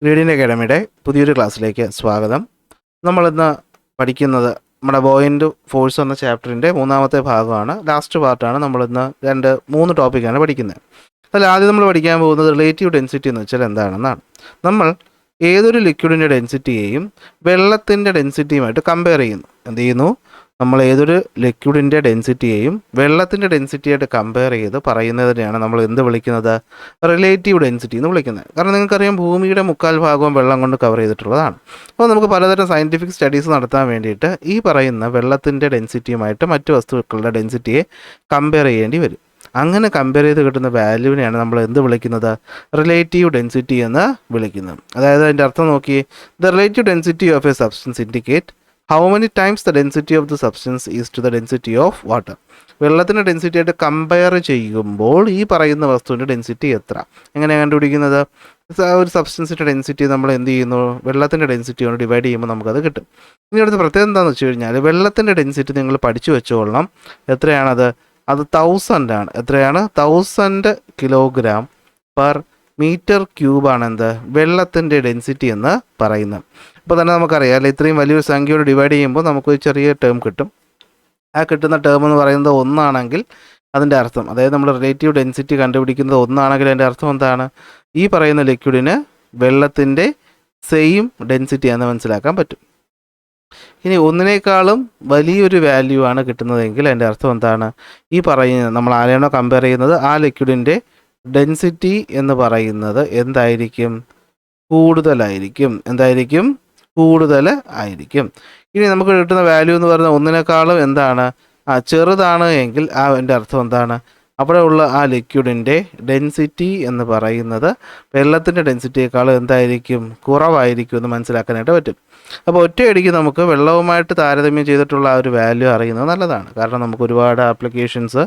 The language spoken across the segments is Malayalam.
ഗ്രീഡിയൻ അക്കാഡമിയുടെ പുതിയൊരു ക്ലാസ്സിലേക്ക് സ്വാഗതം. നമ്മളിന്ന് പഠിക്കുന്നത് നമ്മുടെ ബോയിൻ്റ് ഫോഴ്സ് എന്ന ചാപ്റ്ററിൻ്റെ മൂന്നാമത്തെ ഭാഗമാണ്. ലാസ്റ്റ് പാർട്ടാണ്. നമ്മളിന്ന് മൂന്ന് ടോപ്പിക്കാണ് പഠിക്കുന്നത്. അതിൽ ആദ്യം നമ്മൾ പഠിക്കാൻ പോകുന്നത് റിലേറ്റീവ് ഡെൻസിറ്റി എന്ന് വെച്ചാൽ എന്താണെന്നാണ്. നമ്മൾ ഏതൊരു ലിക്വിഡിൻ്റെ ഡെൻസിറ്റിയെയും വെള്ളത്തിൻ്റെ ഡെൻസിറ്റിയുമായിട്ട് കമ്പയർ ചെയ്യുന്നു. എന്ത് ചെയ്യുന്നു? നമ്മൾ ഏതൊരു ലിക്വിഡിൻ്റെ ഡെൻസിറ്റിയെയും വെള്ളത്തിൻ്റെ ഡെൻസിറ്റിയായിട്ട് കമ്പയർ ചെയ്ത് പറയുന്നതിനെയാണ് നമ്മൾ എന്ത് വിളിക്കുന്നത്? റിലേറ്റീവ് ഡെൻസിറ്റി എന്ന് വിളിക്കുന്നത്. കാരണം നിങ്ങൾക്കറിയാം, ഭൂമിയുടെ 3/4 വെള്ളം കൊണ്ട് കവർ ചെയ്തിട്ടുള്ളതാണ്. അപ്പോൾ നമുക്ക് പലതരം സയൻറ്റിഫിക് സ്റ്റഡീസ് നടത്താൻ വേണ്ടിയിട്ട് ഈ പറയുന്ന വെള്ളത്തിൻ്റെ ഡെൻസിറ്റിയുമായിട്ട് മറ്റ് വസ്തുക്കളുടെ ഡെൻസിറ്റിയെ കമ്പയർ ചെയ്യേണ്ടി വരും. അങ്ങനെ കമ്പയർ ചെയ്ത് കിട്ടുന്ന വാല്യൂവിനെയാണ് നമ്മൾ എന്ത് വിളിക്കുന്നത്? റിലേറ്റീവ് ഡെൻസിറ്റി എന്ന് വിളിക്കുന്നത്. അതായത് അതിൻ്റെ അർത്ഥം നോക്കിയേ, the relative density of a substance indicate how many times the density of the substance is to the density of water. വെള്ളത്തിൻ്റെ ഡെൻസിറ്റി ആയിട്ട് കമ്പയർ ചെയ്യുമ്പോൾ ഈ പറയുന്ന വസ്തുവിൻ്റെ ഡെൻസിറ്റി എത്ര, എങ്ങനെയാണ് കണ്ടുപിടിക്കുന്നത്? ഒരു സബ്സ്റ്റൻസിൻ്റെ ഡെൻസിറ്റി നമ്മൾ എന്ത് ചെയ്യുന്നു? വെള്ളത്തിൻ്റെ ഡെൻസിറ്റി കൊണ്ട് ഡിവൈഡ് ചെയ്യുമ്പോൾ നമുക്കത് കിട്ടും. ഇനി അടുത്ത പ്രത്യേകത എന്താണെന്ന് വെച്ച് കഴിഞ്ഞാൽ, വെള്ളത്തിൻ്റെ ഡെൻസിറ്റി നിങ്ങൾ പഠിച്ചു വെച്ചോളണം. എത്രയാണത്? അത് 1000 ആണ്. എത്രയാണ്? 1000 കിലോഗ്രാം പെർ മീറ്റർ ക്യൂബാണ് എന്ത്? വെള്ളത്തിൻ്റെ ഡെൻസിറ്റി എന്ന് പറയുന്നത്. ഇപ്പോൾ തന്നെ നമുക്കറിയാം അല്ലെ, ഇത്രയും വലിയൊരു സംഖ്യയോട് ഡിവൈഡ് ചെയ്യുമ്പോൾ നമുക്കൊരു ചെറിയ ടേം കിട്ടും. ആ കിട്ടുന്ന ടേം എന്ന് പറയുന്നത് 1 ആണെങ്കിൽ അതിൻ്റെ അർത്ഥം, അതായത് നമ്മൾ റിലേറ്റീവ് ഡെൻസിറ്റി കണ്ടുപിടിക്കുന്നത് 1 ആണെങ്കിൽ അതിൻ്റെ അർത്ഥം എന്താണ്? ഈ പറയുന്ന ലിക്വിഡിന് വെള്ളത്തിൻ്റെ സെയിം ഡെൻസിറ്റി ആണെന്ന് മനസ്സിലാക്കാൻ പറ്റും. ഇനി 1നേക്കാളും വലിയൊരു വാല്യൂ ആണ് കിട്ടുന്നതെങ്കിൽ അതിൻ്റെ അർത്ഥം എന്താണ്? ഈ പറയുന്നത് നമ്മൾ ആരെയാണോ കമ്പയർ ചെയ്യുന്നത് ആ ലിക്വിഡിൻ്റെ ഡെൻസിറ്റി എന്ന് പറയുന്നത് എന്തായിരിക്കും? കൂടുതലായിരിക്കും. എന്തായിരിക്കും? കൂടുതൽ ആയിരിക്കും. ഇനി നമുക്ക് കിട്ടുന്ന വാല്യൂ എന്ന് പറയുന്നത് 1നേക്കാളും എന്താണ്? ചെറുതാണ് എങ്കിൽ അതിൻ്റെ അർത്ഥം എന്താണ്? അവിടെ ഉള്ള ആ ലിക്വിഡിൻ്റെ ഡെൻസിറ്റി എന്ന് പറയുന്നത് വെള്ളത്തിൻ്റെ ഡെൻസിറ്റിയേക്കാളും എന്തായിരിക്കും? കുറവായിരിക്കും എന്ന് മനസ്സിലാക്കാനായിട്ട് പറ്റും. അപ്പോൾ ഒറ്റയടിക്ക് നമുക്ക് വെള്ളവുമായിട്ട് താരതമ്യം ചെയ്തിട്ടുള്ള ആ ഒരു വാല്യൂ അറിയുന്നത് നല്ലതാണ്. കാരണം നമുക്ക് ഒരുപാട് ആപ്ലിക്കേഷൻസ്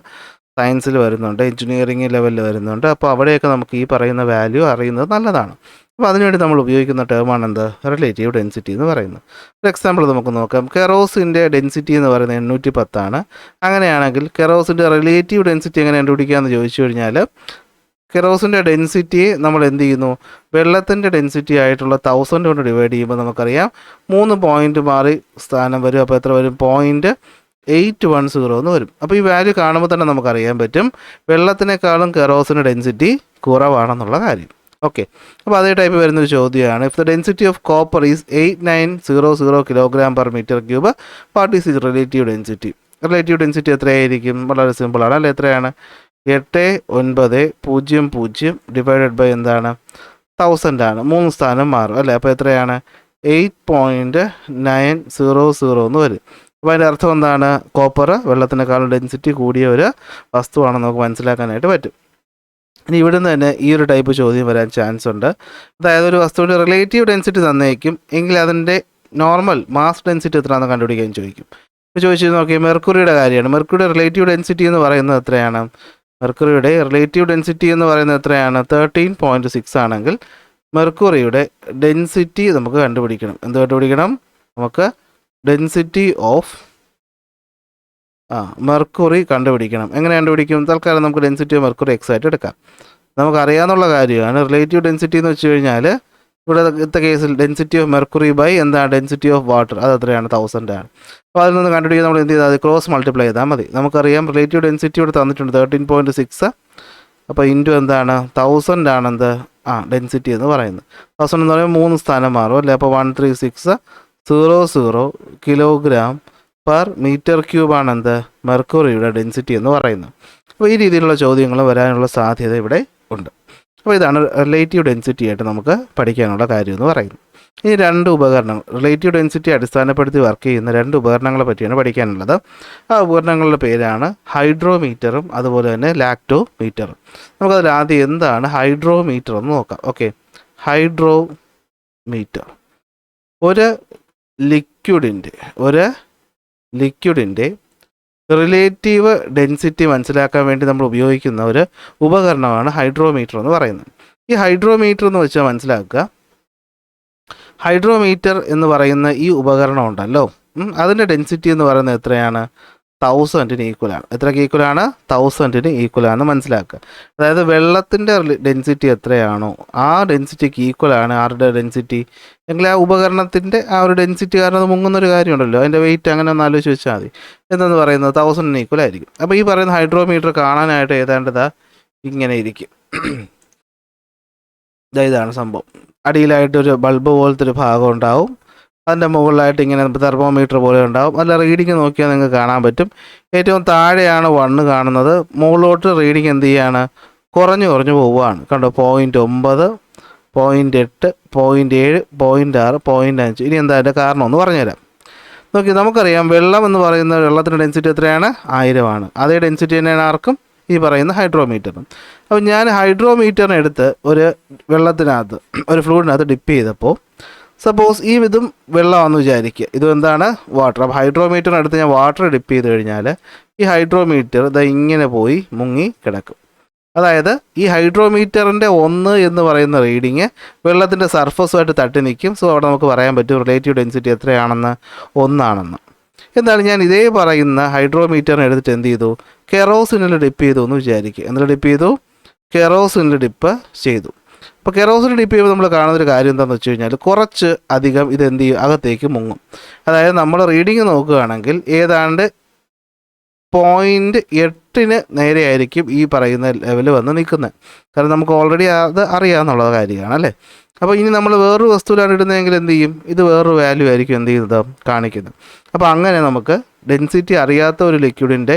സയൻസിൽ വരുന്നുണ്ട്, എഞ്ചിനീയറിംഗ് ലെവലിൽ വരുന്നുണ്ട്. അപ്പോൾ അവിടെയൊക്കെ നമുക്ക് ഈ പറയുന്ന വാല്യൂ അറിയുന്നത് നല്ലതാണ്. അപ്പോൾ അതിനുവേണ്ടി നമ്മൾ ഉപയോഗിക്കുന്ന ടേമാണ് എന്ത്? റിലേറ്റീവ് ഡെൻസിറ്റി എന്ന് പറയുന്നത്. ഒരു എക്സാമ്പിൾ നമുക്ക് നോക്കാം. കെറോസിൻ്റെ ഡെൻസിറ്റി എന്ന് പറയുന്നത് 810 ആണ്. അങ്ങനെയാണെങ്കിൽ കെറോസിൻ്റെ റിലേറ്റീവ് ഡെൻസിറ്റി എങ്ങനെ കണ്ടുപിടിക്കാമെന്ന് ചോദിച്ചു കഴിഞ്ഞാൽ, കെറോസിൻ്റെ ഡെൻസിറ്റിയെ നമ്മൾ എന്ത് ചെയ്യുന്നു? വെള്ളത്തിൻ്റെ ഡെൻസിറ്റി ആയിട്ടുള്ള 1000 കൊണ്ട് ഡിവൈഡ് ചെയ്യുമ്പോൾ നമുക്കറിയാം 3 പോയിൻറ്റ് മാറി സ്ഥാനം വരും. അപ്പോൾ എത്ര വരും? 0.810 എന്ന് വരും. അപ്പോൾ ഈ വാല്യൂ കാണുമ്പോൾ തന്നെ നമുക്കറിയാൻ പറ്റും വെള്ളത്തിനേക്കാളും കെറോസിൻ്റെ ഡെൻസിറ്റി കുറവാണെന്നുള്ള കാര്യം. ഓക്കെ, അപ്പോൾ അതേ ടൈപ്പ് വരുന്നൊരു ചോദ്യമാണ്. If the density of copper is 8900 kilogram per metre cube, what is its relative density? Relative density എത്രയായിരിക്കും? വളരെ സിമ്പിളാണ് അല്ലേ? എത്രയാണ്? 8900 ഡിവൈഡഡ് ബൈ എന്താണ്? 1000 ആണ്. 3 സ്ഥാനം മാറും അല്ലേ? അപ്പോൾ എത്രയാണ്? 8.900 എന്ന് വരും. അപ്പോൾ അതിൻ്റെ അർത്ഥം എന്താണ്? കോപ്പർ വെള്ളത്തിനേക്കാളും ഡെൻസിറ്റി കൂടിയ ഒരു വസ്തുവാണെന്ന് നമുക്ക് മനസ്സിലാക്കാനായിട്ട് പറ്റും. ഇനി ഇവിടുന്ന് തന്നെ ഈ ഒരു ടൈപ്പ് ചോദ്യം വരാൻ ചാൻസ് ഉണ്ട്. അതായത് ഒരു വസ്തുവിൻ്റെ റിലേറ്റീവ് ഡെൻസിറ്റി തന്നേക്കും, എങ്കിൽ അതിൻ്റെ നോർമൽ മാസ് ഡെൻസിറ്റി എത്രയാണെന്ന് കണ്ടുപിടിക്കാൻ ചോദിക്കും. ഇപ്പോൾ ചോദിച്ചു നോക്കിയാൽ മെർക്കുറിയുടെ കാര്യമാണ്. മെർക്കുറിയുടെ റിലേറ്റീവ് ഡെൻസിറ്റി എന്ന് പറയുന്നത് എത്രയാണ്? മെർക്കുറിയുടെ റിലേറ്റീവ് ഡെൻസിറ്റി എന്ന് പറയുന്നത് എത്രയാണ്? 13.6 ആണെങ്കിൽ മെർക്കുറിയുടെ ഡെൻസിറ്റി നമുക്ക് കണ്ടുപിടിക്കണം. എന്ത് കണ്ടുപിടിക്കണം? നമുക്ക് ഡെൻസിറ്റി ഓഫ് മെർക്കുറി കണ്ടുപിടിക്കണം. എങ്ങനെ കണ്ടുപിടിക്കും? തൽക്കാലം നമുക്ക് ഡെൻസിറ്റി ഓഫ് മെർക്കുറി എക്സ് ആയിട്ട് എടുക്കാം. നമുക്കറിയാവുന്ന കാര്യമാണ് റിലേറ്റീവ് ഡെൻസിറ്റി എന്ന് വെച്ച് കഴിഞ്ഞാൽ, ഇവിടെ ഇത്തെ കേസിൽ ഡെൻസിറ്റി ഓഫ് മെർക്കുറി ബൈ എന്താണ്? Density of water. അത് എത്രയാണ്? 1000 ആണ്. അപ്പോൾ അതിൽ നിന്ന് കണ്ടുപിടിക്കാൻ നമ്മൾ എന്ത് ചെയ്താൽ ക്രോസ് മൾട്ടിപ്ലൈ ചെയ്താൽ മതി. നമുക്കറിയാം റിലേറ്റീവ് ഡെൻസിറ്റി ഇവിടെ തന്നിട്ടുണ്ട് 13.6. അപ്പോൾ ഇൻറ്റു എന്താണ്? 1000 ആണെന്ത്? ഡെൻസിറ്റി എന്ന് പറയുന്നത്. 1000 എന്ന് പറയുമ്പോൾ 3 സ്ഥാനം മാറും അല്ലേ? അപ്പോൾ 13600 കിലോഗ്രാം പെർ മീറ്റർ ക്യൂബാണ് എന്ത്? മെർക്കുറിയുടെ ഡെൻസിറ്റി എന്ന് പറയുന്നത്. അപ്പോൾ ഈ രീതിയിലുള്ള ചോദ്യങ്ങൾ വരാനുള്ള സാധ്യത ഇവിടെ ഉണ്ട്. അപ്പോൾ ഇതാണ് റിലേറ്റീവ് ഡെൻസിറ്റി ആയിട്ട് നമുക്ക് പഠിക്കാനുള്ള കാര്യം എന്ന് പറയുന്നത്. ഈ 2 ഉപകരണങ്ങൾ, റിലേറ്റീവ് ഡെൻസിറ്റി അടിസ്ഥാനപ്പെടുത്തി വർക്ക് ചെയ്യുന്ന 2 ഉപകരണങ്ങളെ പറ്റിയാണ് പഠിക്കാനുള്ളത്. ആ ഉപകരണങ്ങളുടെ പേരാണ് ഹൈഡ്രോമീറ്ററും അതുപോലെ തന്നെ ലാക്ടോമീറ്ററും. നമുക്കതിൽ ആദ്യം എന്താണ് ഹൈഡ്രോമീറ്റർ എന്ന് നോക്കാം. ഓക്കെ, ഹൈഡ്രോമീറ്റർ ഒരു ലിക്വിഡിൻ്റെ റിലേറ്റീവ് ഡെൻസിറ്റി മനസ്സിലാക്കാൻ വേണ്ടി നമ്മൾ ഉപയോഗിക്കുന്ന ഒരു ഉപകരണമാണ് ഹൈഡ്രോമീറ്റർ എന്ന് പറയുന്നത്. ഈ ഹൈഡ്രോമീറ്റർ എന്ന് വെച്ചാൽ മനസ്സിലാക്കുക, ഹൈഡ്രോമീറ്റർ എന്ന് പറയുന്ന ഈ ഉപകരണം ഉണ്ടല്ലോ, അതിൻ്റെ ഡെൻസിറ്റി എന്ന് പറയുന്നത് എത്രയാണ്? 1000-ന് ഈക്വലാണ്. എത്രയ്ക്ക് ഈക്വലാണ്? 1000-ന് ഈക്വലാണെന്ന് മനസ്സിലാക്കുക. അതായത് വെള്ളത്തിൻ്റെ ഡെൻസിറ്റി എത്രയാണോ ആ ഡെൻസിറ്റിക്ക് ഈക്വലാണ് ആരുടെ ഡെൻസിറ്റി എങ്കിൽ ആ ഉപകരണത്തിൻ്റെ ആ ഒരു ഡെൻസിറ്റി, കാരണം അത് മുങ്ങുന്നൊരു കാര്യമുണ്ടല്ലോ, അതിൻ്റെ വെയിറ്റ് അങ്ങനെ ഒന്ന് ആലോചിച്ച് വെച്ചാൽ മതി. എന്തെന്ന് പറയുന്നത് 1000-ന് ഈക്വൽ ആയിരിക്കും. അപ്പോൾ ഈ പറയുന്ന ഹൈഡ്രോമീറ്റർ കാണാനായിട്ട് ഏതാണ്ടതാ ഇങ്ങനെ ഇരിക്കും. ഇതാണ് സംഭവം. അടിയിലായിട്ടൊരു ബൾബ് പോലത്തെ ഒരു ഭാഗം ഉണ്ടാവും. അതിൻ്റെ മുകളിലായിട്ട് ഇങ്ങനെ തെർമോമീറ്റർ പോലെ ഉണ്ടാവും. അല്ല, റീഡിങ് നോക്കിയാൽ നിങ്ങൾക്ക് കാണാൻ പറ്റും. ഏറ്റവും താഴെയാണ് 1 കാണുന്നത്. മുകളിലോട്ട് റീഡിങ് എന്ത് ചെയ്യാണ്? കുറഞ്ഞു പോവുകയാണ്. കണ്ടോ, 0.9, 0.8, 0.7, 0.6, 0.5. ഇനി എന്താ അതിൻ്റെ കാരണം ഒന്ന് പറഞ്ഞുതരാം. നോക്കി, നമുക്കറിയാം വെള്ളം എന്ന് പറയുന്ന വെള്ളത്തിൻ്റെ ഡെൻസിറ്റി എത്രയാണ്? 1000 അതേ ഡെൻസിറ്റി തന്നെയാണ് ആർക്കും ഈ പറയുന്ന ഹൈഡ്രോമീറ്ററിനും. അപ്പോൾ ഞാൻ ഹൈഡ്രോമീറ്ററിനെ എടുത്ത് ഒരു വെള്ളത്തിനകത്ത്, ഒരു ഫ്ലൂയിഡിനകത്ത് ഡിപ്പ് ചെയ്തപ്പോൾ, സപ്പോസ് ഈ ഇതും വെള്ളമാണെന്ന് വിചാരിക്കുക, ഇതും എന്താണ്? വാട്ടർ. അപ്പോൾ ഹൈഡ്രോമീറ്ററിനടുത്ത് ഞാൻ വാട്ടർ ഡിപ്പ് ചെയ്ത് കഴിഞ്ഞാൽ ഈ ഹൈഡ്രോമീറ്റർ ഇതാ ഇങ്ങനെ പോയി മുങ്ങി കിടക്കും. അതായത് ഈ ഹൈഡ്രോമീറ്ററിൻ്റെ 1 എന്ന് പറയുന്ന റീഡിങ് വെള്ളത്തിൻ്റെ സർഫസുമായിട്ട് തട്ടി നിൽക്കും. സോ അവിടെ നമുക്ക് പറയാൻ പറ്റും റിലേറ്റീവ് ഡെൻസിറ്റി എത്രയാണെന്ന്? 1 ആണെന്ന്. എന്താണ്, ഞാൻ ഇതേ പറയുന്ന ഹൈഡ്രോമീറ്ററിനെ എടുത്തിട്ട് എന്ത് ചെയ്തു? കെറോസിനിൽ ഡിപ്പ് ചെയ്തു എന്ന് വിചാരിക്കുക. എന്നിട്ട് ഡിപ്പ് ചെയ്തു? കെറോസിനിൽ ഡിപ്പ് ചെയ്തു. അപ്പോൾ കെറോസിൻ ഡിപ്പ് ചെയ്യുമ്പോൾ നമ്മൾ കാണുന്നൊരു കാര്യം എന്താണെന്ന് വെച്ച് കഴിഞ്ഞാൽ കുറച്ച് അധികം ഇത് എന്ത് ചെയ്യും? അകത്തേക്ക് മുങ്ങും. അതായത് നമ്മൾ റീഡിങ് നോക്കുകയാണെങ്കിൽ ഏതാണ്ട് 0.8-ന് നേരെ ആയിരിക്കും ഈ പറയുന്ന ലെവൽ വന്ന് നിൽക്കുന്നത്. കാരണം നമുക്ക് ഓൾറെഡി അത് അറിയാമെന്നുള്ള കാര്യമാണ് അല്ലേ. അപ്പോൾ ഇനി നമ്മൾ വേറൊരു വസ്തുവിലാണ് ഇടുന്നതെങ്കിൽ എന്ത് ചെയ്യും? ഇത് വേറൊരു വാല്യൂ ആയിരിക്കും എന്ത് ചെയ്യുന്നത്? കാണിക്കുന്നത്. അപ്പോൾ അങ്ങനെ നമുക്ക് ഡെൻസിറ്റി അറിയാത്ത ഒരു ലിക്വിഡിൻ്റെ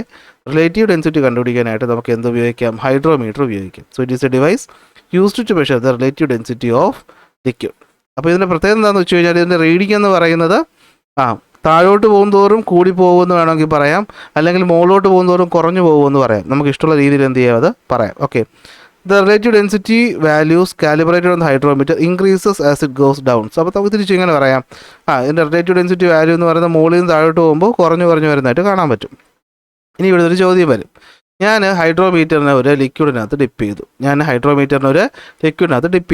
റിലേറ്റീവ് ഡെൻസിറ്റി കണ്ടുപിടിക്കാനായിട്ട് നമുക്ക് എന്ത് ഉപയോഗിക്കാം? ഹൈഡ്രോമീറ്റർ ഉപയോഗിക്കാം. So it is a device used to measure the relative density of liquid. അപ്പോൾ ഇതിൻ്റെ പ്രത്യേകത എന്താണെന്ന് വെച്ച് കഴിഞ്ഞാൽ ഇതിൻ്റെ റീഡിംഗ് എന്ന് പറയുന്നത് താഴോട്ട് പോകുന്തോറും കൂടി പോകുമെന്ന് വേണമെങ്കിൽ പറയാം, അല്ലെങ്കിൽ മുകളിലോട്ട് പോകുന്തോറും കുറഞ്ഞു പോകുമെന്ന് പറയാം. നമുക്ക് ഇഷ്ടമുള്ള രീതിയിൽ എന്ത് ചെയ്യാം? അത് പറയാം. Okay, the relative density values calibrated on the hydrometer increases as it goes down. അപ്പോൾ നമുക്ക് തിരിച്ച് ഇങ്ങനെ പറയാം, ഇതിൻ്റെ റിലേറ്റീവ് ഡെൻസിറ്റി വാല്യൂ എന്ന് പറയുന്നത് മുകളിൽ നിന്ന് താഴോട്ട് പോകുമ്പോൾ കുറഞ്ഞു വരുന്നതായിട്ട് കാണാൻ പറ്റും. ഇനി ഇവിടെ ഒരു ചോദ്യം വരും. ഞാൻ ഹൈഡ്രോമീറ്ററിനെ ഒരു ലിക്വിഡിനകത്ത് ഡിപ്പ്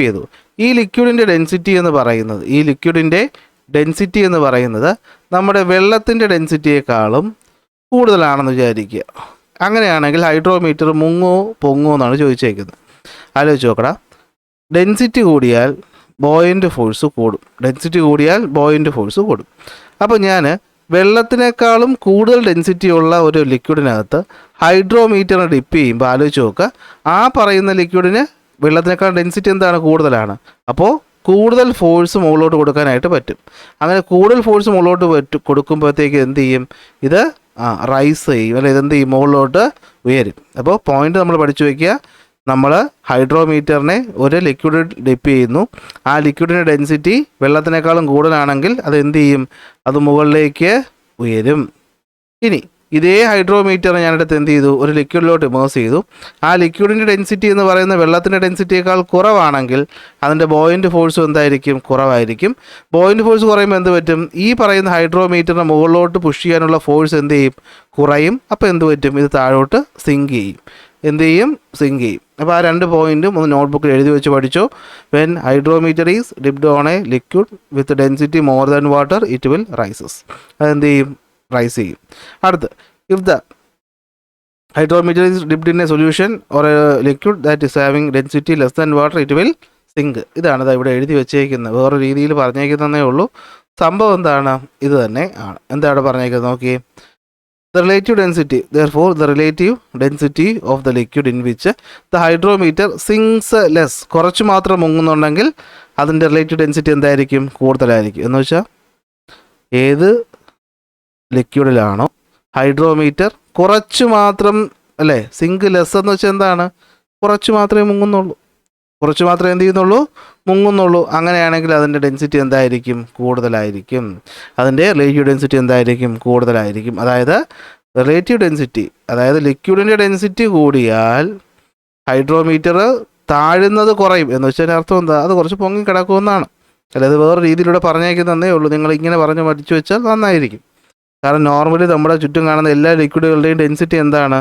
ചെയ്തു. ഈ ലിക്വിഡിൻ്റെ ഡെൻസിറ്റി എന്ന് പറയുന്നത് നമ്മുടെ വെള്ളത്തിൻ്റെ ഡെൻസിറ്റിയേക്കാളും കൂടുതലാണെന്ന് വിചാരിക്കുക. അങ്ങനെയാണെങ്കിൽ ഹൈഡ്രോമീറ്റർ മുങ്ങോ പൊങ്ങോ എന്നാണ് ചോദിച്ചേക്കുന്നത്. ആലോചിച്ച് നോക്കടാ. ഡെൻസിറ്റി കൂടിയാൽ ബോയിൻ്റ് ഫോഴ്സ് കൂടും. അപ്പോൾ ഞാൻ വെള്ളത്തിനേക്കാളും കൂടുതൽ ഡെൻസിറ്റി ഉള്ള ഒരു ലിക്വിഡിനകത്ത് ഹൈഡ്രോമീറ്ററിനെ ഡിപ്പ് ചെയ്യുമ്പോൾ ആലോചിച്ച് നോക്കുക, ആ പറയുന്ന ലിക്വിഡിന് വെള്ളത്തിനേക്കാൾ ഡെൻസിറ്റി എന്താണ്? കൂടുതലാണ്. അപ്പോൾ കൂടുതൽ ഫോഴ്സ് മുകളിലോട്ട് കൊടുക്കാനായിട്ട് പറ്റും. അങ്ങനെ കൂടുതൽ ഫോഴ്സ് മുകളിലോട്ട് കൊടുക്കുമ്പോഴത്തേക്ക് എന്ത് ചെയ്യും? ഇത് റൈസ് ചെയ്യും, അല്ലെ? ഇതെന്ത് ചെയ്യും? മുകളിലോട്ട് ഉയരും. അപ്പോൾ പോയിന്റ് നമ്മൾ പഠിച്ചു വയ്ക്കുക. നമ്മൾ ഹൈഡ്രോമീറ്ററിനെ ഒരു ലിക്വിഡ് ഡിപ്പ് ചെയ്യുന്നു. ആ ലിക്വിഡിൻ്റെ ഡെൻസിറ്റി വെള്ളത്തിനേക്കാളും കൂടുതലാണെങ്കിൽ അത് എന്ത് ചെയ്യും? അത് മുകളിലേക്ക് ഉയരും. ഇനി ഇതേ ഹൈഡ്രോമീറ്റർ ഞാനെടുത്ത് എന്ത് ചെയ്തു? ഒരു ലിക്വിഡിലോട്ട് ഇമേഴ്സ് ചെയ്തു. ആ ലിക്വിഡിൻ്റെ ഡെൻസിറ്റി എന്ന് പറയുന്ന വെള്ളത്തിൻ്റെ ഡെൻസിറ്റിയേക്കാൾ കുറവാണെങ്കിൽ അതിൻ്റെ ബോയിൻ്റ് ഫോഴ്സും എന്തായിരിക്കും? കുറവായിരിക്കും. ബോയിൻ്റ് ഫോഴ്സ് കുറയുമ്പോൾ എന്ത് പറ്റും? ഈ പറയുന്ന ഹൈഡ്രോമീറ്ററിനെ മുകളിലോട്ട് പുഷ് ചെയ്യാനുള്ള ഫോഴ്സ് എന്ത് ചെയ്യും? കുറയും. അപ്പോൾ എന്ത് പറ്റും? ഇത് താഴോട്ട് സിങ്ക് ചെയ്യും. അപ്പോൾ ആ 2 പോയിൻറ്റും ഒന്ന് നോട്ട്ബുക്കിൽ എഴുതി വെച്ച് പഠിച്ചോ. When hydrometer is dipped on a liquid with density more than water it will rises. അതെന്ത് ചെയ്യും? റൈസ് ചെയ്യും. അടുത്ത്, if the hydrometer is dipped in a solution or a liquid that is having density less than water it will sink. ഇതാണ് ഇവിടെ എഴുതി വെച്ചേക്കുന്നത്. വേറെ രീതിയിൽ പറഞ്ഞേക്കുന്നതേ ഉള്ളൂ. സംഭവം എന്താണ്? ഇത് തന്നെ ആണ്. എന്താ ഇവിടെ പറഞ്ഞേക്കുന്നത് നോക്കിയേ. The relative density, therefore the relative density of the liquid in which the hydrometer sinks less, കുറച്ച് മാത്രം മുങ്ങുന്നുണ്ടെങ്കിൽ അതിൻ്റെ റിലേറ്റീവ് ഡെൻസിറ്റി എന്തായിരിക്കും? കൂടുതലായിരിക്കും. എന്ന് വെച്ചാൽ ഏത് ലിക്വിഡിലാണോ ഹൈഡ്രോമീറ്റർ കുറച്ച് മാത്രം, അല്ലേ, സിങ്ക് ലെസ് എന്ന് വെച്ചാൽ എന്താണ്? കുറച്ച് മാത്രമേ മുങ്ങുന്നുള്ളൂ. അങ്ങനെയാണെങ്കിൽ അതിൻ്റെ ഡെൻസിറ്റി എന്തായിരിക്കും? കൂടുതലായിരിക്കും. അതിൻ്റെ റിലേറ്റീവ് ഡെൻസിറ്റി എന്തായിരിക്കും? കൂടുതലായിരിക്കും. അതായത് റിലേറ്റീവ് ഡെൻസിറ്റി, അതായത് ലിക്വിഡിൻ്റെ ഡെൻസിറ്റി കൂടിയാൽ ഹൈഡ്രോമീറ്റർ താഴുന്നത് കുറയും. എന്ന് വെച്ചാൽ അർത്ഥം എന്താ? അത് കുറച്ച് പൊങ്ങി കിടക്കുമെന്നാണ്. അല്ലാതെ വേറെ രീതിയിലൂടെ പറഞ്ഞേക്കുന്നതേ ഉള്ളൂ. നിങ്ങൾ ഇങ്ങനെ പറഞ്ഞ് പഠിച്ചു വെച്ചാൽ നന്നായിരിക്കും. കാരണം നോർമലി നമ്മുടെ ചുറ്റും കാണുന്ന എല്ലാ ലിക്വിഡുകളുടെയും ഡെൻസിറ്റി എന്താണ്?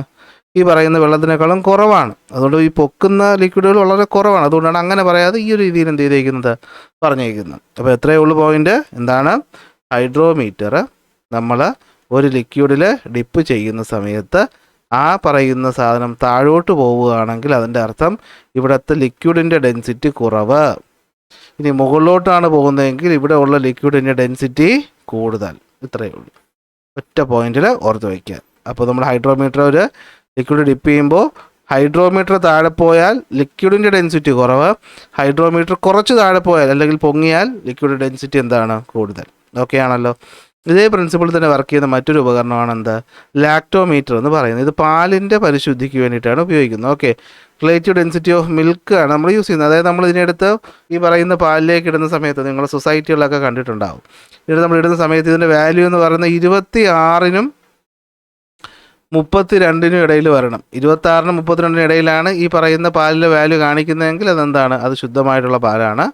ഈ പറയുന്ന വെള്ളത്തിനേക്കാളും കുറവാണ്. അതുകൊണ്ട് ഈ പൊക്കുന്ന ലിക്വിഡുകൾ വളരെ കുറവാണ്. അതുകൊണ്ടാണ് അങ്ങനെ പറയാതെ ഈ ഒരു രീതിയിൽ എന്ത് ചെയ്തേക്കുന്നത്? പറഞ്ഞേക്കുന്നത്. അപ്പോൾ എത്രയേ ഉള്ളൂ പോയിന്റ്? എന്താണ്? ഹൈഡ്രോമീറ്റർ നമ്മൾ ഒരു ലിക്വിഡിൽ ഡിപ്പ് ചെയ്യുന്ന സമയത്ത് ആ പറയുന്ന സാധനം താഴോട്ട് പോവുകയാണെങ്കിൽ അതിൻ്റെ അർത്ഥം ഇവിടുത്തെ ലിക്വിഡിൻ്റെ ഡെൻസിറ്റി കുറവ്. ഇനി മുകളിലോട്ടാണ് പോകുന്നതെങ്കിൽ ഇവിടെ ഉള്ള ലിക്വിഡിൻ്റെ ഡെൻസിറ്റി കൂടുതൽ. ഇത്രയേ ഉള്ളൂ, ഒറ്റ പോയിന്റിൽ ഓർത്ത് വയ്ക്കുക. അപ്പോൾ നമ്മൾ ഹൈഡ്രോമീറ്റർ ഒരു ലിക്വിഡ് ഡിപ്പ് ചെയ്യുമ്പോൾ ഹൈഡ്രോമീറ്റർ താഴെ പോയാൽ ലിക്വിഡിൻ്റെ ഡെൻസിറ്റി കുറവ്, ഹൈഡ്രോമീറ്റർ കുറച്ച് താഴെ പോയാൽ അല്ലെങ്കിൽ പൊങ്ങിയാൽ ലിക്വിഡ് ഡെൻസിറ്റി എന്താണ് കൂടുതൽ. ഓക്കെ ആണല്ലോ. ഇതേ പ്രിൻസിപ്പിൾ തന്നെ വർക്ക് ചെയ്യുന്ന മറ്റൊരു ഉപകരണമാണ് എന്ത്, ലാക്ടോമീറ്റർ എന്ന് പറയുന്നത്. ഇത് പാലിൻ്റെ പരിശുദ്ധിക്ക് വേണ്ടിയിട്ടാണ് ഉപയോഗിക്കുന്നത്. Okay, relative density of milk ആണ് നമ്മൾ യൂസ് ചെയ്യുന്നത്. അതായത് നമ്മൾ ഇതിനെടുത്ത് ഈ പറയുന്ന പാലിലേക്ക് ഇടുന്ന സമയത്ത് നിങ്ങൾ സൊസൈറ്റികളിലൊക്കെ കണ്ടിട്ടുണ്ടാവും. ഇത് നമ്മൾ ഇടുന്ന സമയത്ത് ഇതിൻ്റെ വാല്യൂ എന്ന് പറയുന്നത് 26നും 32നും ഇടയിൽ വരണം. 26നും 32നും ഇടയിലാണ് ഈ പറയുന്ന പാലിൻ്റെ വാല്യൂ കാണിക്കുന്നതെങ്കിൽ അതെന്താണ്, അത് ശുദ്ധമായിട്ടുള്ള പാലാണ്.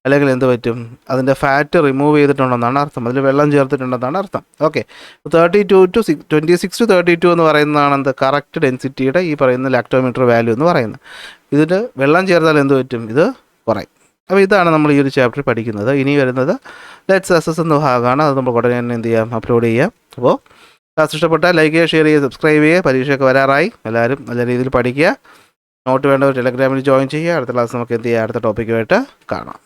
അല്ലെങ്കിൽ എന്ത് പറ്റും, അതിൻ്റെ ഫാറ്റ് റിമൂവ് ചെയ്തിട്ടുണ്ടെന്നാണ് അർത്ഥം, അതിൽ വെള്ളം ചേർത്തിട്ടുണ്ടെന്നാണ് അർത്ഥം. ഓക്കെ, 32 to 26 to 32 എന്ന് പറയുന്നതാണ് എന്ത്, കറക്റ്റ് ഡെൻസിറ്റിയുടെ ഈ പറയുന്ന ലാക്ടോമീറ്റർ വാല്യൂ എന്ന് പറയുന്നത്. ഇതിന് വെള്ളം ചേർത്താൽ എന്ത് പറ്റും, ഇത് കുറയും. അപ്പോൾ ഇതാണ് നമ്മൾ ഈ ഒരു ചാപ്റ്ററിൽ പഠിക്കുന്നത്. ഇനി വരുന്നത് ലെറ്റ്സ് അസസ് എന്ന ഭാഗമാണ്. അത് നമ്മൾ ഉടനെ തന്നെ എന്ത് ചെയ്യാം, അപ്ലോഡ് ചെയ്യാം. അപ്പോൾ ക്ലാസ് ഇഷ്ടപ്പെട്ടാൽ ലൈക്ക് ചെയ്യുക, ഷെയർ ചെയ്യുക, സബ്സ്ക്രൈബ് ചെയ്യുക. പരീക്ഷയൊക്കെ വരാറായി, എല്ലാവരും നല്ല രീതിയിൽ പഠിക്കുക. നോട്ട് വേണ്ടവർ ടെലഗ്രാമിൽ ജോയിൻ ചെയ്യുക. അടുത്ത ക്ലാസ് നമുക്ക് എന്ത് ചെയ്യുക, അടുത്ത ടോപ്പിക്കുമായിട്ട് കാണാം.